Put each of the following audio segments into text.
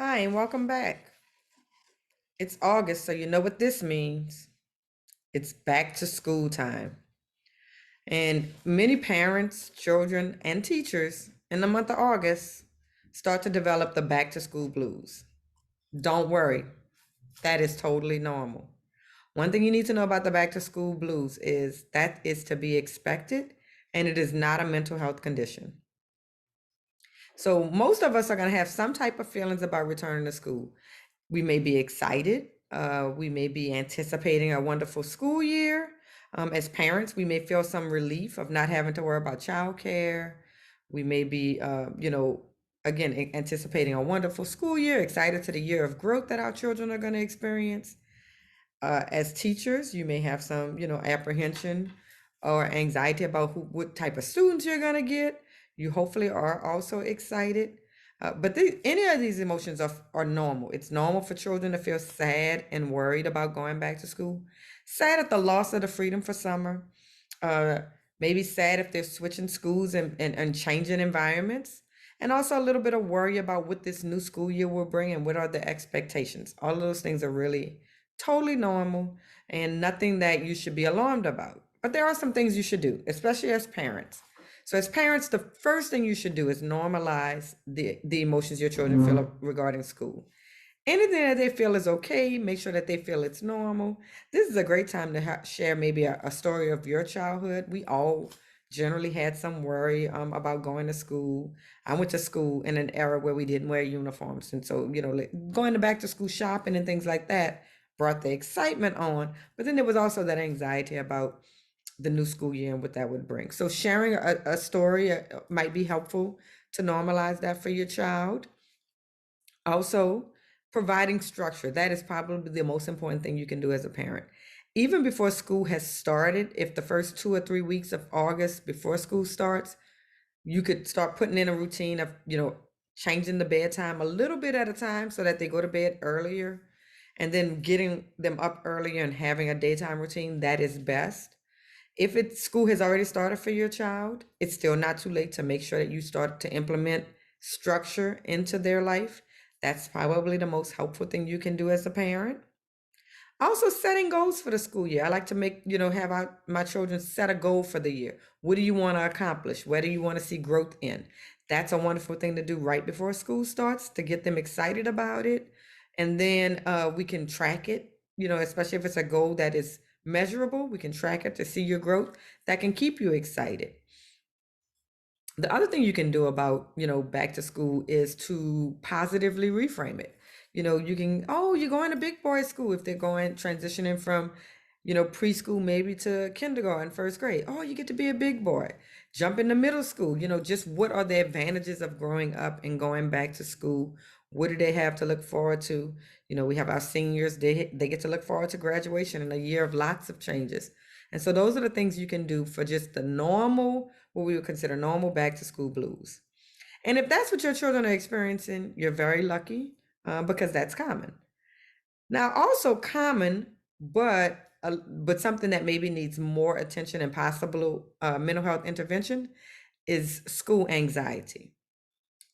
Hi, and welcome back. It's August, so you know what this means. It's back to school time. And many parents, children, and teachers in the month of August start to develop the back to school blues. Don't worry, that is totally normal. One thing you need to know about the back to school blues is that is to be expected and it is not a mental health condition. So, most of us are going to have some type of feelings about returning to school. We may be excited. We may be anticipating a wonderful school year. As parents, we may feel some relief of not having to worry about childcare. We may be, again, anticipating a wonderful school year, excited to the year of growth that our children are going to experience. As teachers, you may have some, apprehension or anxiety about what type of students you're going to get. You hopefully are also excited. But any of these emotions are normal. It's normal for children to feel sad and worried about going back to school. Sad at the loss of the freedom for summer. Uh, Maybe sad if they're switching schools and changing environments. And also a little bit of worry about what this new school year will bring and what are the expectations. All of those things are really totally normal and nothing that you should be alarmed about. But there are some things you should do, especially as parents. So, as parents, the first thing you should do is normalize the emotions your children feel regarding school. Anything that they feel is okay, make sure that they feel it's normal. This is a great time to share maybe a story of your childhood. We all generally had some worry about going to school. I went to school in an era where we didn't wear uniforms. And so, like going to back to school shopping and things like that brought the excitement on. But then there was also that anxiety about the new school year and what that would bring. So sharing a story might be helpful to normalize that for your child. Also, providing structure. That is probably the most important thing you can do as a parent. Even before school has started, if the first 2 or 3 weeks of August before school starts, you could start putting in a routine of, changing the bedtime a little bit at a time so that they go to bed earlier and then getting them up earlier and having a daytime routine. That is best. If school has already started for your child, it's still not too late to make sure that you start to implement structure into their life. That's probably the most helpful thing you can do as a parent. Also, setting goals for the school year. I like to have my children set a goal for the year. What do you want to accomplish? Where do you want to see growth in? That's a wonderful thing to do right before school starts to get them excited about it. And then we can track it, especially if it's a goal that is measurable, we can track it to see your growth. That can keep you excited. The other thing you can do about, back to school is to positively reframe it. You can, oh, you're going to big boy school if they're going transitioning from, preschool maybe to kindergarten, first grade. Oh, you get to be a big boy. Jump into middle school. Just what are the advantages of growing up and going back to school? What do they have to look forward to? We have our seniors, they get to look forward to graduation and a year of lots of changes. And so those are the things you can do for just the normal, what we would consider normal back to school blues. And if that's what your children are experiencing, you're very lucky because that's common. Now, also common, but something that maybe needs more attention and possible mental health intervention is school anxiety.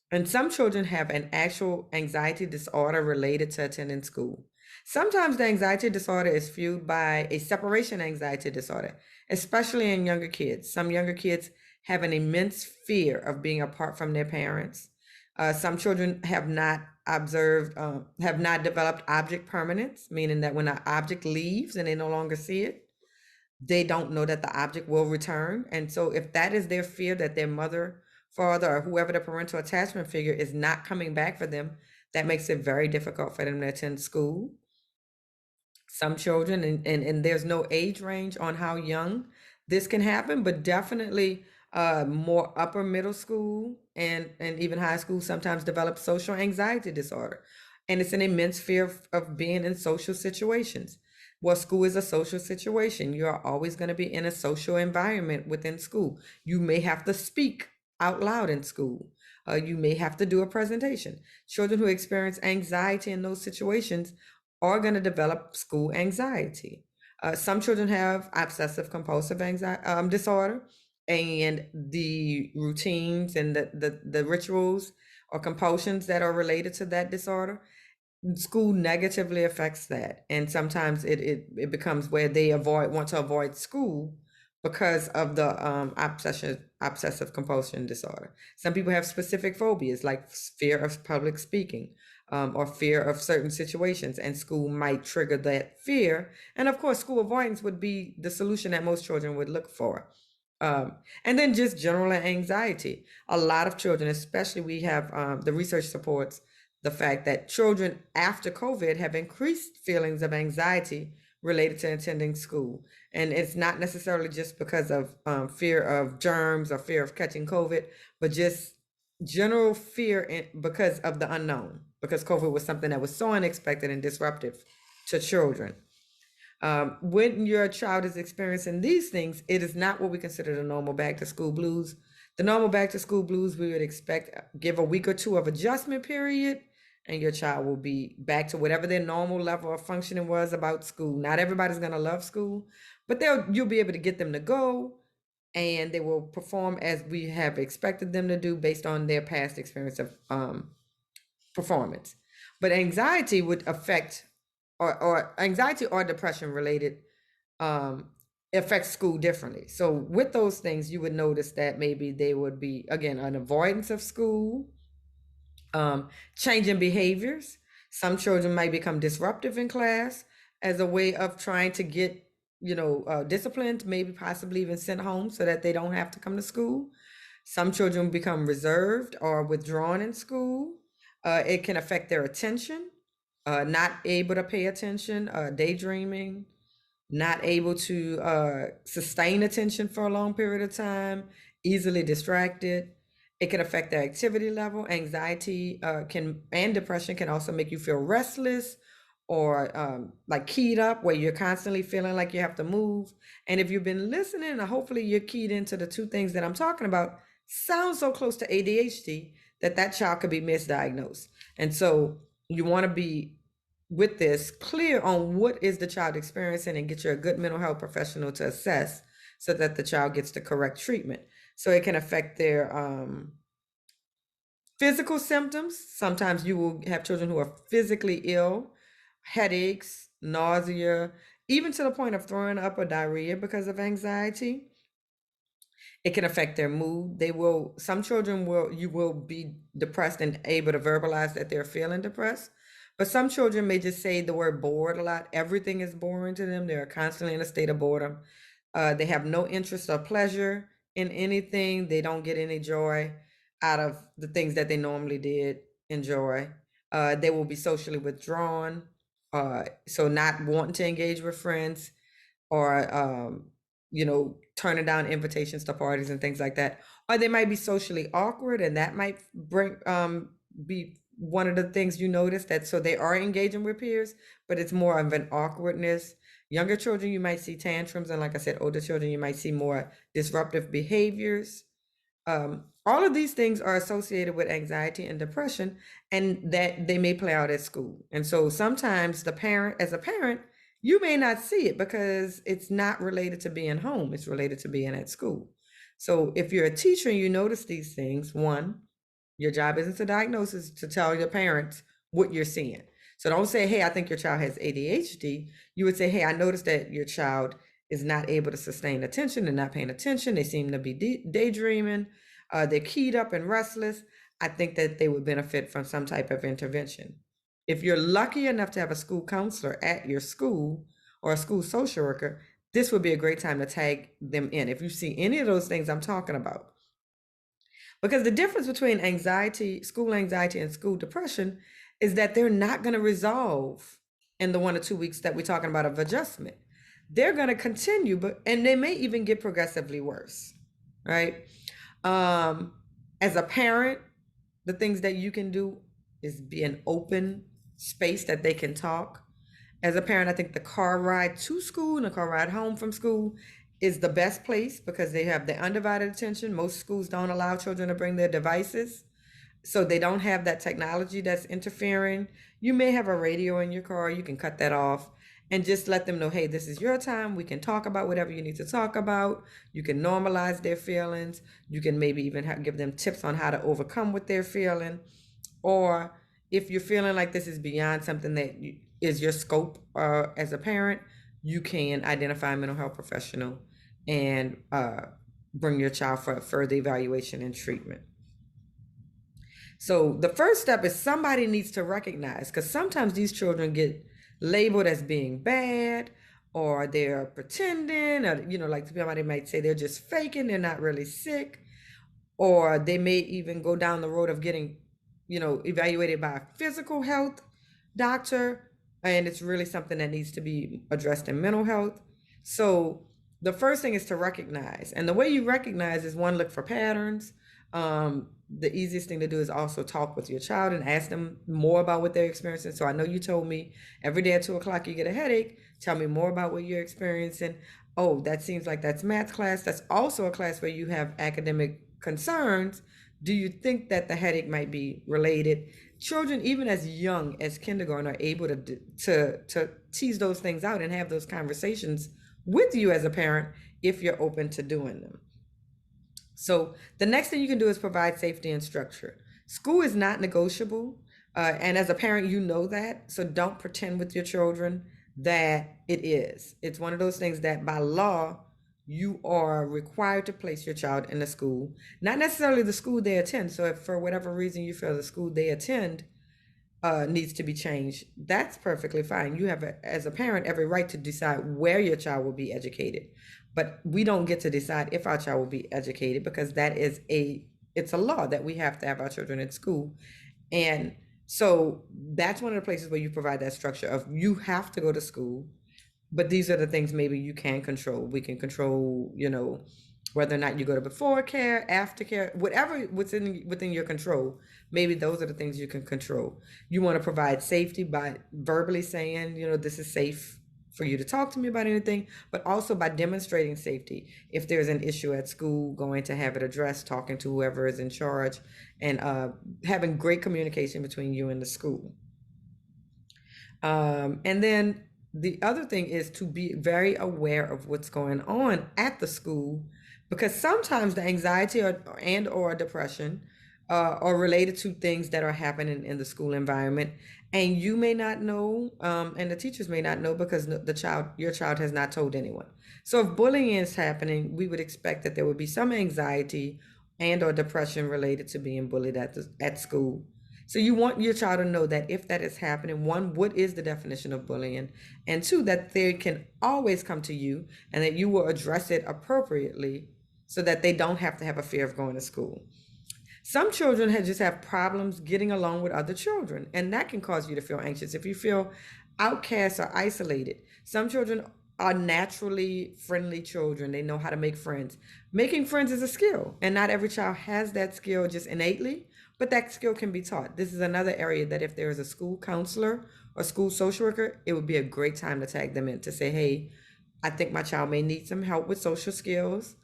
And some children have an actual anxiety disorder related to attending school. Sometimes the anxiety disorder is fueled by a separation anxiety disorder, especially in younger kids. Some younger kids have an immense fear of being apart from their parents. Some children have not developed object permanence, meaning that when an object leaves and they no longer see it, they don't know that the object will return. And so if that is their fear that their mother, father, or whoever the parental attachment figure is not coming back for them, that makes it very difficult for them to attend school. Some children, and there's no age range on how young this can happen, but definitely more upper middle school and even high school sometimes develop social anxiety disorder. And it's an immense fear of being in social situations. Well, school is a social situation. You are always going to be in a social environment within school. You may have to speak out loud in school. You may have to do a presentation. Children who experience anxiety in those situations are going to develop school anxiety. Some children have obsessive compulsive anxiety disorder, and the routines and the rituals or compulsions that are related to that disorder, school negatively affects that. And sometimes it becomes where they want to avoid school because of the obsessive compulsion disorder. Some people have specific phobias like fear of public speaking, or fear of certain situations, and school might trigger that fear. And of course, school avoidance would be the solution that most children would look for. And then just general anxiety. A lot of children, especially, we have the research supports the fact that children after COVID have increased feelings of anxiety related to attending school. And it's not necessarily just because of fear of germs or fear of catching COVID, but just general fear because of the unknown, because COVID was something that was so unexpected and disruptive to children. When your child is experiencing these things, it is not what we consider the normal back to school blues. The normal back to school blues, we would expect, give a week or two of adjustment period, and your child will be back to whatever their normal level of functioning was about school. Not everybody's going to love school, but you'll be able to get them to go, and they will perform as we have expected them to do based on their past experience of performance. But anxiety would affect, or anxiety or depression related, affects school differently. So with those things, you would notice that maybe they would be, again, an avoidance of school, changing behaviors. Some children might become disruptive in class as a way of trying to get, disciplined, maybe possibly even sent home so that they don't have to come to school. Some children become reserved or withdrawn in school. It can affect their attention, not able to pay attention, daydreaming, not able to sustain attention for a long period of time, easily distracted. It can affect their activity level. Anxiety and depression can also make you feel restless or like keyed up, where you're constantly feeling like you have to move. And if you've been listening, hopefully you're keyed into the two things that I'm talking about. Sounds so close to ADHD that child could be misdiagnosed. And so you want to be, with this, clear on what is the child experiencing and get you a good mental health professional to assess so that the child gets the correct treatment. So it can affect their physical symptoms. Sometimes you will have children who are physically ill, headaches, nausea, even to the point of throwing up or diarrhea because of anxiety. It can affect their mood. Some children you will be depressed and able to verbalize that they're feeling depressed. But some children may just say the word bored a lot. Everything is boring to them. They're constantly in a state of boredom. They have no interest or pleasure in anything. They don't get any joy out of the things that they normally did enjoy. They will be socially withdrawn, so not wanting to engage with friends, or turning down invitations to parties and things like that. Or they might be socially awkward, and that might be one of the things you notice, that so they are engaging with peers, but it's more of an awkwardness. Younger children, you might see tantrums, and like I said, older children, you might see more disruptive behaviors. All of these things are associated with anxiety and depression, and that they may play out at school. And so sometimes as a parent, you may not see it because it's not related to being home, it's related to being at school. So if you're a teacher and you notice these things, one, your job isn't to diagnose, it's to tell your parents what you're seeing. So don't say, hey, I think your child has ADHD. You would say, hey, I noticed that your child is not able to sustain attention and not paying attention. They seem to be daydreaming. They're keyed up and restless. I think that they would benefit from some type of intervention. If you're lucky enough to have a school counselor at your school or a school social worker, this would be a great time to tag them in if you see any of those things I'm talking about. Because the difference between school anxiety and school depression is that they're not going to resolve in the 1 or 2 weeks that we're talking about of adjustment. They're going to continue, and they may even get progressively worse, right? As a parent, the things that you can do is be an open space that they can talk. As a parent, I think the car ride to school and the car ride home from school is the best place because they have the undivided attention. Most schools don't allow children to bring their devices, so they don't have that technology that's interfering. You may have a radio in your car, you can cut that off, and just let them know, hey, this is your time. We can talk about whatever you need to talk about. You can normalize their feelings. You can maybe even give them tips on how to overcome what they're feeling. Or if you're feeling like this is beyond something that is your scope as a parent, you can identify a mental health professional and bring your child for further evaluation and treatment. So the first step is somebody needs to recognize, because sometimes these children get labeled as being bad, or they're pretending, or like somebody might say they're just faking, they're not really sick, or they may even go down the road of getting evaluated by a physical health doctor, and it's really something that needs to be addressed in mental health. So the first thing is to recognize, and the way you recognize is, one, look for patterns. The easiest thing to do is also talk with your child and ask them more about what they're experiencing. So I know you told me every day at 2 o'clock you get a headache. Tell me more about what you're experiencing. Oh, that seems like that's math class. That's also a class where you have academic concerns. Do you think that the headache might be related? Children, even as young as kindergarten, are able to tease those things out and have those conversations with you as a parent if you're open to doing them. So the next thing you can do is provide safety and structure. School is not negotiable, and as a parent, you know that. So don't pretend with your children that it is. It's one of those things that by law you are required to place your child in a school, not necessarily the school they attend. So if for whatever reason you feel the school they attend needs to be changed, that's perfectly fine. You have, as a parent, every right to decide where your child will be educated. But we don't get to decide if our child will be educated, because that is it's a law that we have to have our children in school. And so that's one of the places where you provide that structure of, you have to go to school, but these are the things maybe you can control. We can control, whether or not you go to before care, after care, whatever within your control. Maybe those are the things you can control. You want to provide safety by verbally saying, this is safe for you to talk to me about anything, but also by demonstrating safety. If there's an issue at school, going to have it addressed, talking to whoever is in charge, and having great communication between you and the school. And then the other thing is to be very aware of what's going on at the school, because sometimes the anxiety or depression are related to things that are happening in the school environment, and you may not know, and the teachers may not know, because your child has not told anyone. So if bullying is happening, we would expect that there would be some anxiety and or depression related to being bullied at school. So you want your child to know that if that is happening, one, what is the definition of bullying? And two, that they can always come to you and that you will address it appropriately, so that they don't have to have a fear of going to school. Some children just have problems getting along with other children, and that can cause you to feel anxious. If you feel outcast or isolated, some children are naturally friendly children. They know how to make friends. Making friends is a skill, and not every child has that skill just innately, but that skill can be taught. This is another area that if there is a school counselor or school social worker, it would be a great time to tag them in to say, hey, I think my child may need some help with social skills,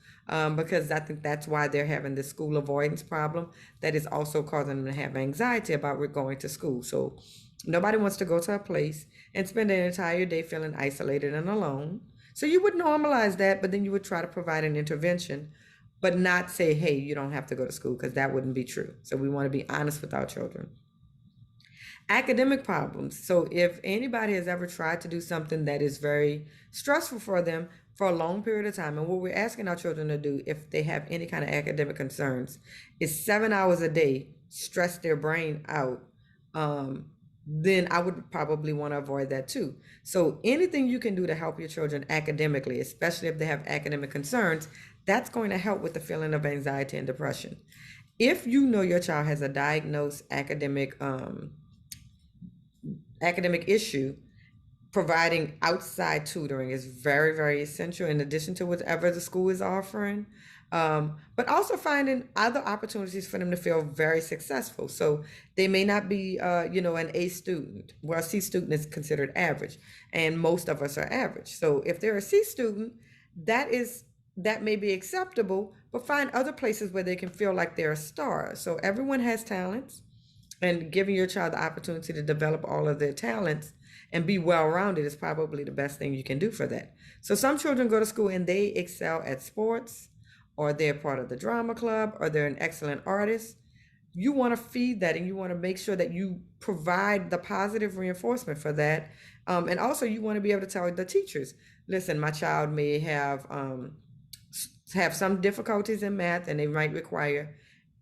because I think that's why they're having this school avoidance problem that is also causing them to have anxiety about going to school. So nobody wants to go to a place and spend an entire day feeling isolated and alone. So you would normalize that, but then you would try to provide an intervention, but not say, hey, you don't have to go to school, because that wouldn't be true. So we want to be honest with our children. Academic problems. So if anybody has ever tried to do something that is very stressful for them for a long period of time, and what we're asking our children to do if they have any kind of academic concerns is 7 hours a day, stress their brain out, then I would probably want to avoid that too. So anything you can do to help your children academically, especially if they have academic concerns, that's going to help with the feeling of anxiety and depression. If you know your child has a diagnosed academic issue, providing outside tutoring is very, very essential, in addition to whatever the school is offering. But also finding other opportunities for them to feel very successful. So they may not be, an A student. Well, a C student is considered average, and most of us are average. So if they're a C student, that may be acceptable, but find other places where they can feel like they're a star. So everyone has talents, and giving your child the opportunity to develop all of their talents and be well-rounded is probably the best thing you can do for that. So some children go to school and they excel at sports, or they're part of the drama club, or they're an excellent artist. You want to feed that, and you want to make sure that you provide the positive reinforcement for that. And also you want to be able to tell the teachers, listen, my child may have some difficulties in math, and they might require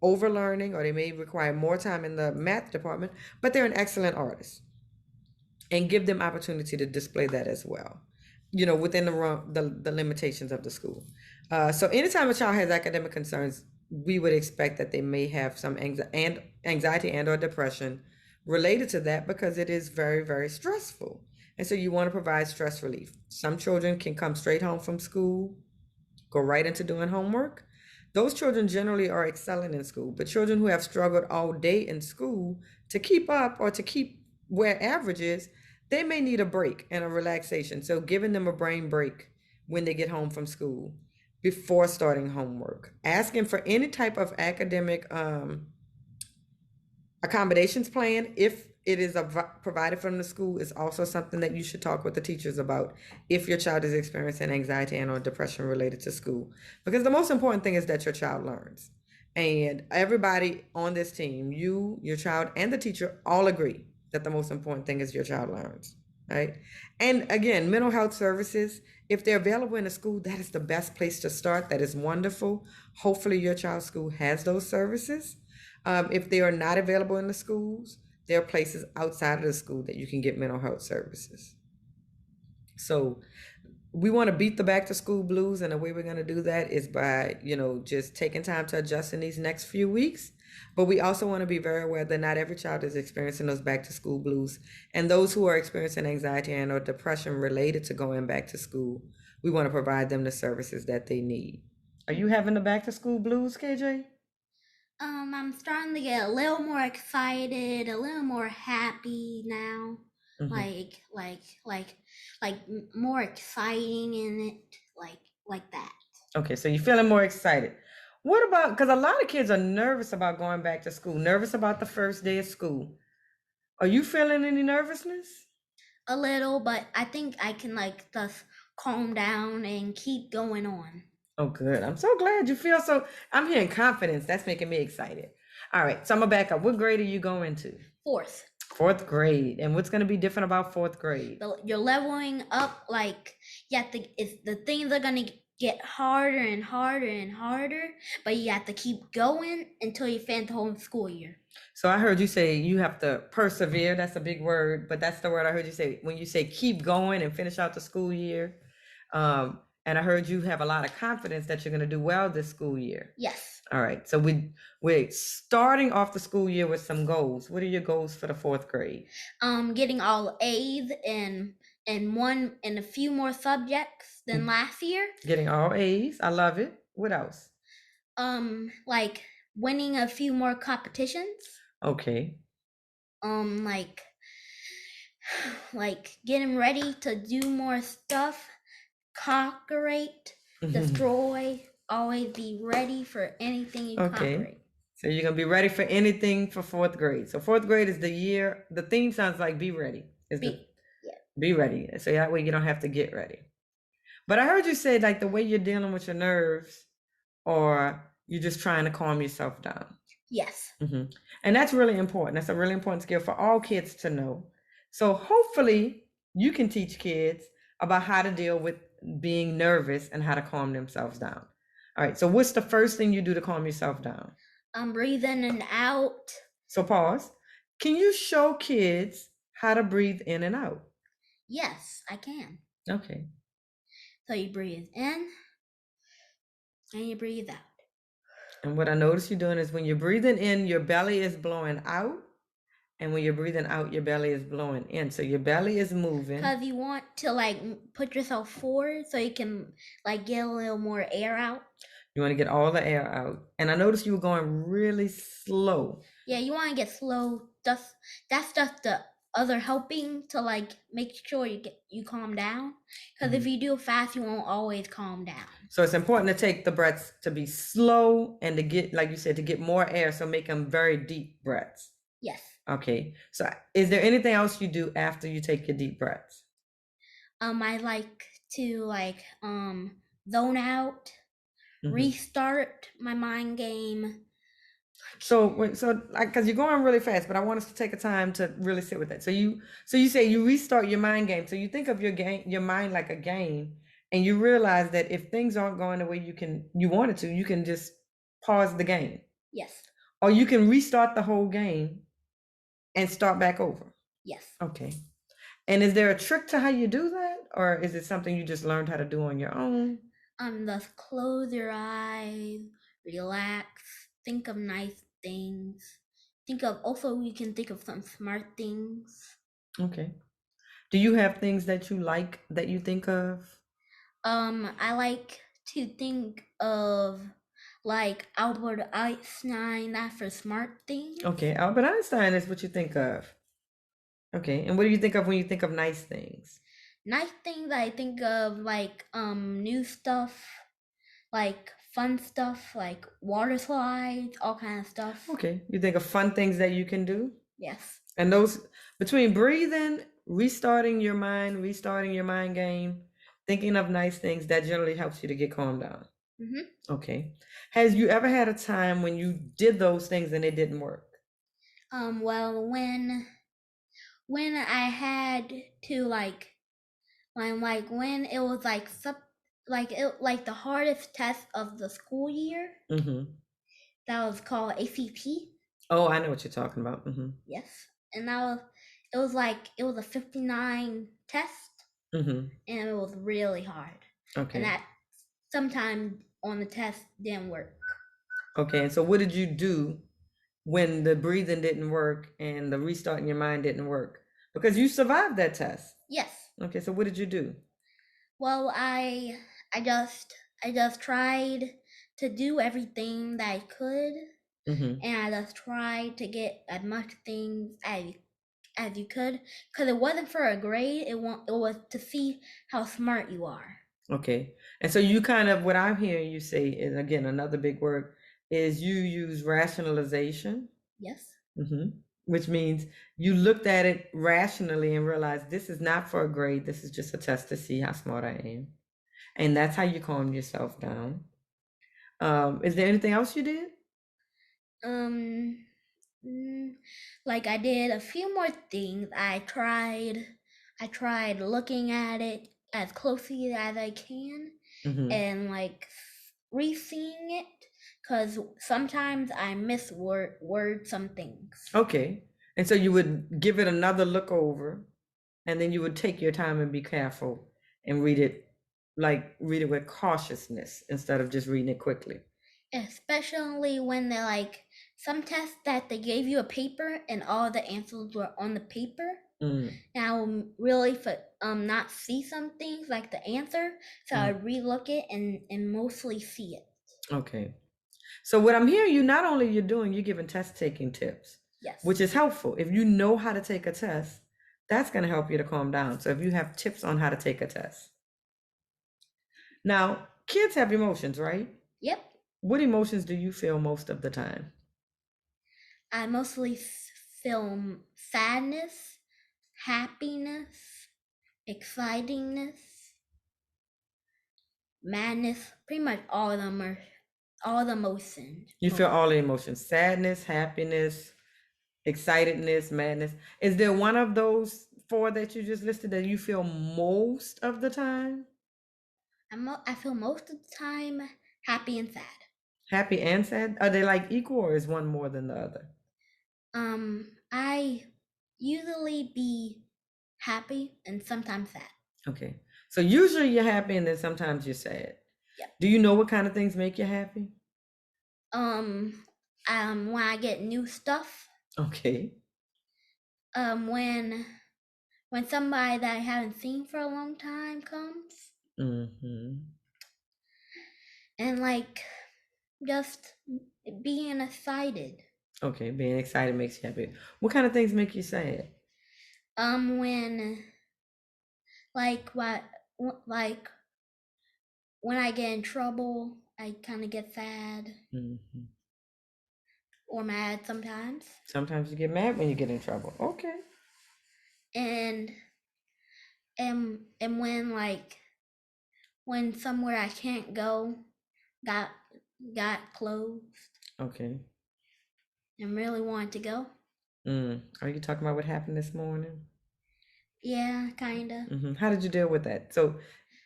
overlearning, or they may require more time in the math department, but they're an excellent artist, and give them opportunity to display that as well, within the limitations of the school. So anytime a child has academic concerns, we would expect that they may have some anxiety and or depression related to that, because it is very, very stressful. And so you want to provide stress relief. Some children can come straight home from school, go right into doing homework. Those children generally are excelling in school, but children who have struggled all day in school to keep up, or to keep where average is, they may need a break and a relaxation. So giving them a brain break when they get home from school before starting homework, asking for any type of academic accommodations plan, if it is provided from the school, is also something that you should talk with the teachers about if your child is experiencing anxiety and or depression related to school. Because the most important thing is that your child learns. And everybody on this team, you, your child, and the teacher all agree that the most important thing is your child learns, right? And again, mental health services, if they're available in a school, that is the best place to start. That is wonderful. Hopefully your child's school has those services. If they are not available in the schools, there are places outside of the school that you can get mental health services. So we want to beat the back to school blues, and the way we're going to do that is by, just taking time to adjust in these next few weeks. But we also want to be very aware that not every child is experiencing those back to school blues. And those who are experiencing anxiety and or depression related to going back to school, we want to provide them the services that they need. Are you having the back to school blues, KJ? I'm starting to get a little more excited, a little more happy now. Like more exciting in it, like that. Okay, so you're feeling more excited. What about, because a lot of kids are nervous about going back to school, nervous about the first day of school. Are you feeling any nervousness? A little, but I think I can just calm down and keep going on. Oh, good. I'm so glad you feel so. I'm hearing confidence. That's making me excited. All right, so I'm gonna back up. What grade are you going to? Fourth. Fourth grade. And what's gonna be different about fourth grade? You're leveling up, the things are gonna get harder and harder and harder, but you have to keep going until you finish the whole school year. So I heard you say you have to persevere. That's a big word, but that's the word I heard you say when you say keep going and finish out the school year. And I heard you have a lot of confidence that you're going to do well this school year. Yes. All right. So we're starting off the school year with some goals. What are your goals for the fourth grade? Getting all A's in a few more subjects than last year. Getting all A's. I love it. What else? Like winning a few more competitions. Okay. Like getting ready to do more stuff. Conquer, destroy, always be ready for anything you conquer. So you're gonna be ready for anything for fourth grade. So fourth grade is the year. The theme sounds like be ready. Be ready. So that way you don't have to get ready. But I heard you say like the way you're dealing with your nerves, or you're just trying to calm yourself down. Yes. And that's really important. That's a really important skill for all kids to know. So hopefully you can teach kids about how to deal with being nervous and how to calm themselves down. All right. So what's the first thing you do to calm yourself down? Breathe in and out. So pause. Can you show kids how to breathe in and out? Yes, I can. Okay. So you breathe in and you breathe out. And what I notice you doing is when you're breathing in, your belly is blowing out. And when you're breathing out, your belly is blowing in. So your belly is moving. Because you want to put yourself forward so you can get a little more air out. You want to get all the air out. And I noticed you were going really slow. Yeah, you want to get slow. That's just the other helping to make sure you calm down. Because if you do it fast, you won't always calm down. So it's important to take the breaths to be slow and to get, like you said, to get more air. So make them very deep breaths. Yes. Okay. So is there anything else you do after you take your deep breaths? I like to zone out, restart my mind game. So like, because you're going really fast, but I want us to take a time to really sit with that. So you say you restart your mind game. So you think of your mind like a game, and you realize that if things aren't going the way you wanted to, you can just pause the game, Yes. or you can restart the whole game and start back over. Yes. Okay. And is there a trick to how you do that, or is it something you just learned how to do on your own? Just close your eyes, relax, think of nice things. You can think of some smart things. Okay. Do you have things that you like that you think of? I like to think of like Albert Einstein, that for smart things. Okay, Albert Einstein is what you think of. Okay, and what do you think of when you think of nice things? Nice things I think of like new stuff, like fun stuff, like water slides, all kind of stuff. Okay, you think of fun things that you can do? Yes. And those, between breathing, restarting your mind game, thinking of nice things, that generally helps you to get calmed down. Okay. Has you ever had a time when you did those things and it didn't work? Well, when I had to when it was like the hardest test of the school year, that was called ACT. Oh, I know what you're talking about. Yes, and it was a 59 test, and it was really hard. Okay. And that sometimes on the test didn't work. Okay, and so what did you do when the breathing didn't work and the restarting your mind didn't work? Because you survived that test. Yes. Okay, so what did you do? Well, I just tried to do everything that I could, and I just tried to get as much things as you could, because it wasn't for a grade. It was to see how smart you are. Okay, and so you kind of, what I'm hearing you say, and again, another big word, is you use rationalization. Yes. Which means you looked at it rationally and realized this is not for a grade. This is just a test to see how smart I am. And that's how you calm yourself down. Is there anything else you did? Like I did a few more things. I tried looking at it as closely as I can, and like re-seeing it, because sometimes I misword some things. Okay. And so you would give it another look over, and then you would take your time and be careful and read it with cautiousness instead of just reading it quickly. Especially when they're like some tests that they gave you a paper and all the answers were on the paper. And I will really not see some things like the answer, so I relook it and mostly see it. Okay. So what I'm hearing you, not only you're giving test taking tips. Yes. Which is helpful. If you know how to take a test, that's going to help you to calm down. So if you have tips on how to take a test. Now, kids have emotions, right? Yep. What emotions do you feel most of the time? I mostly feel sadness, happiness, excitingness, madness. Pretty much all of them are all the emotions. You feel all the emotions: sadness, happiness, excitedness, madness. Is there one of those four that you just listed that you feel most of the time? I feel most of the time happy and sad. Happy and sad? Are they like equal, or is one more than the other? I usually be happy and sometimes sad. Okay. So usually you're happy and then sometimes you're sad. Yep. Do you know what kind of things make you happy? When I get new stuff. Okay. When somebody that I haven't seen for a long time comes. And like just being excited. Okay, being excited makes you happy. What kind of things make you sad? When when I get in trouble, I kind of get sad. or mad sometimes. Sometimes you get mad when you get in trouble. Okay. And and when somewhere I can't go got closed Okay. and really wanted to go. Are you talking about what happened this morning? Yeah, kinda. How did you deal with that? So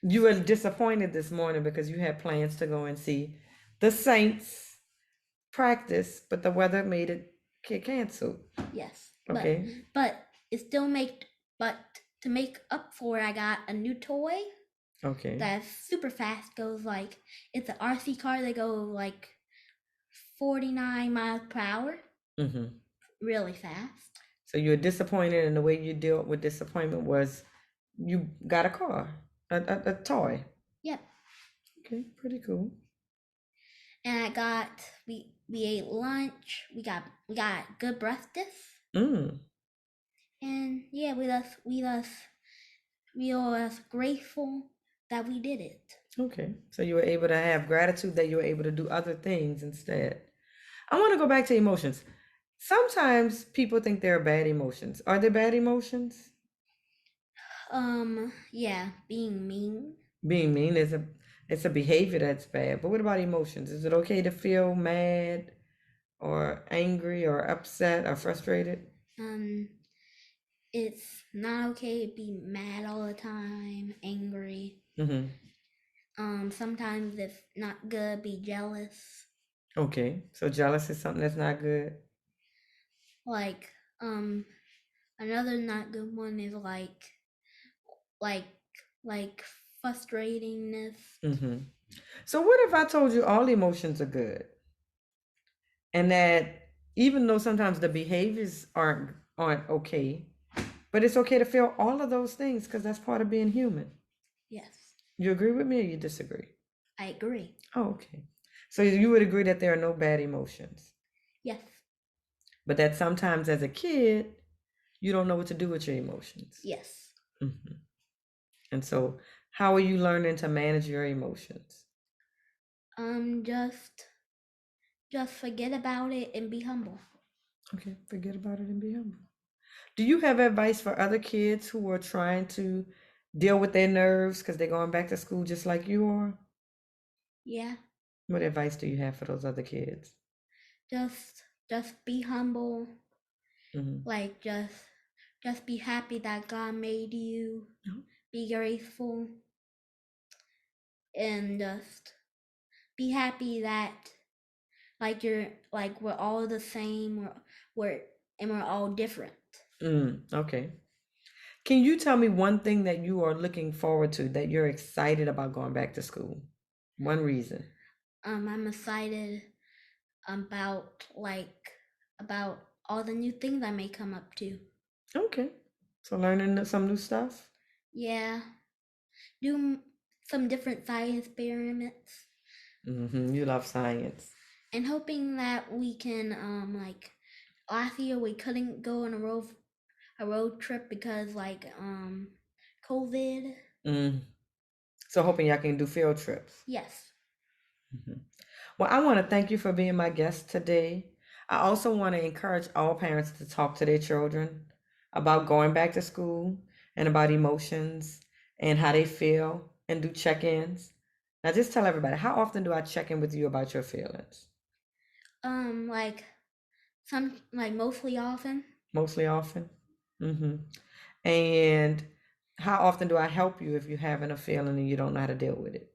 you were disappointed this morning because you had plans to go and see the Saints practice, but the weather made it get canceled. Yes. Okay. But it still but to make up for it, I got a new toy Okay. that's super fast. Goes like it's an RC car that goes like 49 miles per hour. Really fast. So you were disappointed, and the way you dealt with disappointment was you got a car, a toy. Yep. Okay, pretty cool. And we ate lunch. We got good breakfast. And yeah, we were grateful that we did it. Okay, so you were able to have gratitude that you were able to do other things instead. I want to go back to emotions. Sometimes people think they're bad emotions. Are they bad emotions? Yeah, being mean. Being mean is a behavior that's bad. But what about emotions? Is it okay to feel mad or angry or upset or frustrated? It's not okay to be mad all the time, angry. Sometimes it's not good, be jealous. Okay, so jealous is something that's not good. Like, another not good one is like frustratingness. So what if I told you all emotions are good, and that even though sometimes the behaviors aren't okay, but it's okay to feel all of those things because that's part of being human. Yes. You agree with me or you disagree? I agree. Oh, okay. So you would agree that there are no bad emotions? Yes. But that sometimes as a kid, you don't know what to do with your emotions. Yes. And so how are you learning to manage your emotions? Just forget about it and be humble. Okay, forget about it and be humble. Do you have advice for other kids who are trying to deal with their nerves because they're going back to school just like you are? Yeah. What advice do you have for those other kids? Just be humble. Like just be happy that God made you. Be grateful. And just be happy that we're all the same. We're all different. Okay. Can you tell me one thing that you are looking forward to, that you're excited about going back to school? One reason. I'm excited about all the new things I may come up to. Okay. So learning some new stuff? Yeah. Do some different science experiments. You love science. And hoping that we can last year we couldn't go on a road trip because COVID. So hoping y'all can do field trips. Yes. Well, I want to thank you for being my guest today. I also want to encourage all parents to talk to their children about going back to school and about emotions and how they feel and do check-ins. Now just tell everybody, how often do I check in with you about your feelings? Mostly often. Mostly often? And how often do I help you if you're having a feeling and you don't know how to deal with it?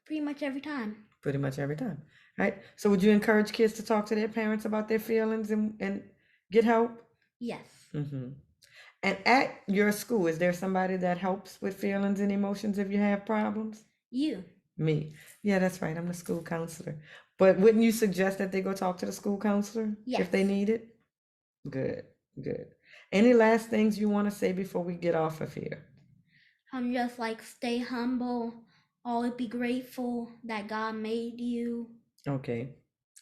Pretty much every time. Pretty much every time. Right? So would you encourage kids to talk to their parents about their feelings and get help? Yes. And at your school, is there somebody that helps with feelings and emotions if you have problems? You. Me. Yeah, that's right. I'm the school counselor. But wouldn't you suggest that they go talk to the school counselor if they need it? Good, good. Any last things you want to say before we get off of here? Just stay humble. Always be grateful that God made you. Okay.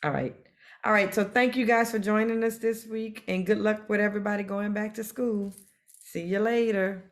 All right. All right. So thank you guys for joining us this week, and good luck with everybody going back to school. See you later.